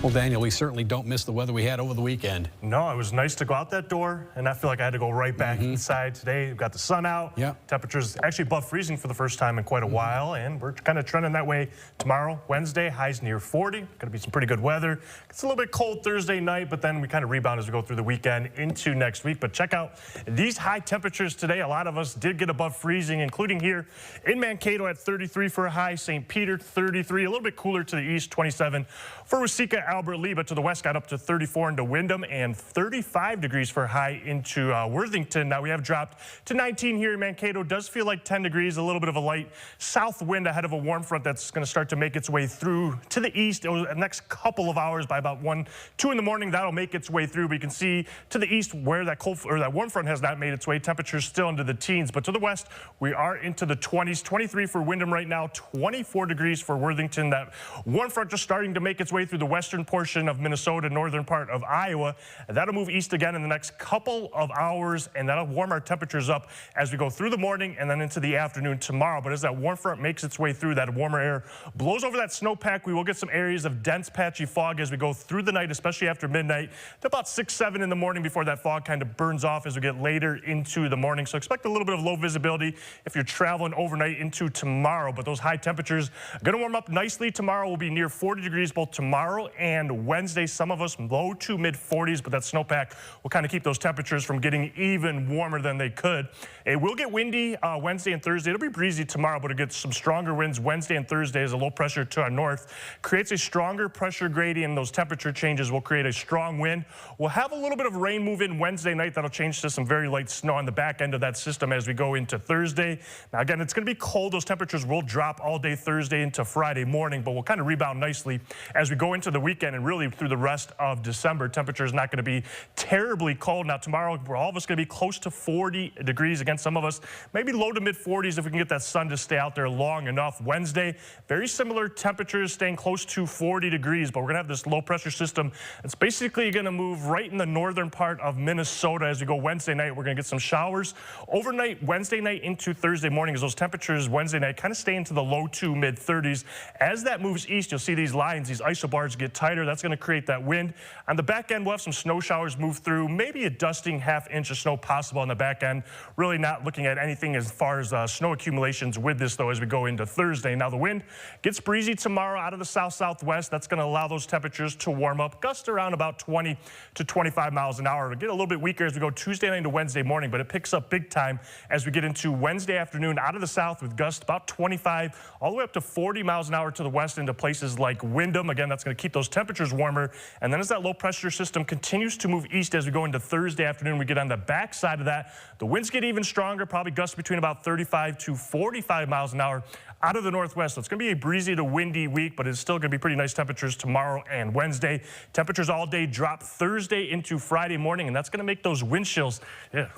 Well, Daniel, we certainly don't miss the weather we had over the weekend. No, it was nice to go out that door, and I feel like I had to go right back inside today. We've got the sun out. Yeah. Temperatures actually above freezing for the first time in quite a while, and we're kind of trending that way tomorrow, Wednesday. Highs near 40. Going to be some pretty good weather. It's a little bit cold Thursday night, but then we kind of rebound as we go through the weekend into next week. But check out these high temperatures today. A lot of us did get above freezing, including here in Mankato at 33 for a high. St. Peter, 33. A little bit cooler to the east, 27 for Waseca, Albert Lee, but to the west got up to 34 into Windham and 35 degrees for a high into Worthington. Now we have dropped to 19 here in Mankato. Does feel like 10 degrees, a little bit of a light south wind ahead of a warm front that's going to start to make its way through to the east. Over the next couple of hours by about 1, 2 in the morning, that'll make its way through. But you can see to the east where that cold or that warm front has not made its way. Temperatures still into the teens, but to the west we are into the 20s. 23 for Windham right now, 24 degrees for Worthington. That warm front just starting to make its way through the western portion of Minnesota, northern part of Iowa. And that'll move east again in the next couple of hours, and that'll warm our temperatures up as we go through the morning and then into the afternoon tomorrow. But as that warm front makes its way through, that warmer air blows over that snowpack. We will get some areas of dense patchy fog as we go through the night, especially after midnight to about 6, 7 in the morning before that fog kind of burns off as we get later into the morning. So expect a little bit of low visibility if you're traveling overnight into tomorrow. But those high temperatures are going to warm up nicely. Tomorrow will be near 40 degrees both tomorrow and Wednesday. Some of us low to mid 40s, but that snowpack will kind of keep those temperatures from getting even warmer than they could. It will get windy Wednesday and Thursday. It'll be breezy tomorrow, but it gets some stronger winds Wednesday and Thursday as a low pressure to our north creates a stronger pressure gradient. Those temperature changes will create a strong wind. We'll have a little bit of rain move in Wednesday night. That'll change to some very light snow on the back end of that system as we go into Thursday. Now again, it's going to be cold. Those temperatures will drop all day Thursday into Friday morning, but we'll kind of rebound nicely as we go into the weekend and really through the rest of December. Temperature is not going to be terribly cold. Now tomorrow, we're all of us going to be close to 40 degrees. Again, some of us maybe low to mid 40s if we can get that sun to stay out there long enough. Wednesday, very similar temperatures, staying close to 40 degrees, but we're going to have this low pressure system. It's basically going to move right in the northern part of Minnesota as we go Wednesday night. We're going to get some showers overnight, Wednesday night into Thursday morning as those temperatures Wednesday night kind of stay into the low to mid 30s. As that moves east, you'll see these lines, these isobars get tighter. That's going to create that wind. On the back end, we'll have some snow showers move through, maybe a dusting half-inch of snow possible on the back end. Really not looking at anything as far as snow accumulations with this, though, as we go into Thursday. Now, the wind gets breezy tomorrow out of the south-southwest. That's going to allow those temperatures to warm up. Gusts around about 20 to 25 miles an hour. It'll get a little bit weaker as we go Tuesday night into Wednesday morning, but it picks up big time as we get into Wednesday afternoon out of the south with gusts about 25 all the way up to 40 miles an hour to the west into places like Windham. Again, that's going to keep those temperatures warmer. And then as that low pressure system continues to move east as we go into Thursday afternoon, we get on the back side of that. The winds get even stronger, probably gusts between about 35 to 45 miles an hour out of the northwest. So it's going to be a breezy to windy week, but it's still going to be pretty nice temperatures tomorrow and Wednesday. Temperatures all day drop Thursday into Friday morning, and that's going to make those wind chills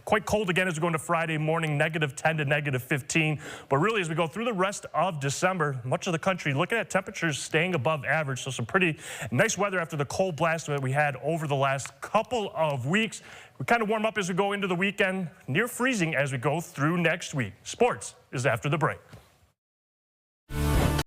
quite cold again as we go into Friday morning, -10 to -15. But really, as we go through the rest of December, much of the country looking at temperatures staying above average. So some pretty nice weather after the cold blast that we had over the last couple of weeks. We kind of warm up as we go into the weekend, near freezing as we go through next week. Sports is after the break.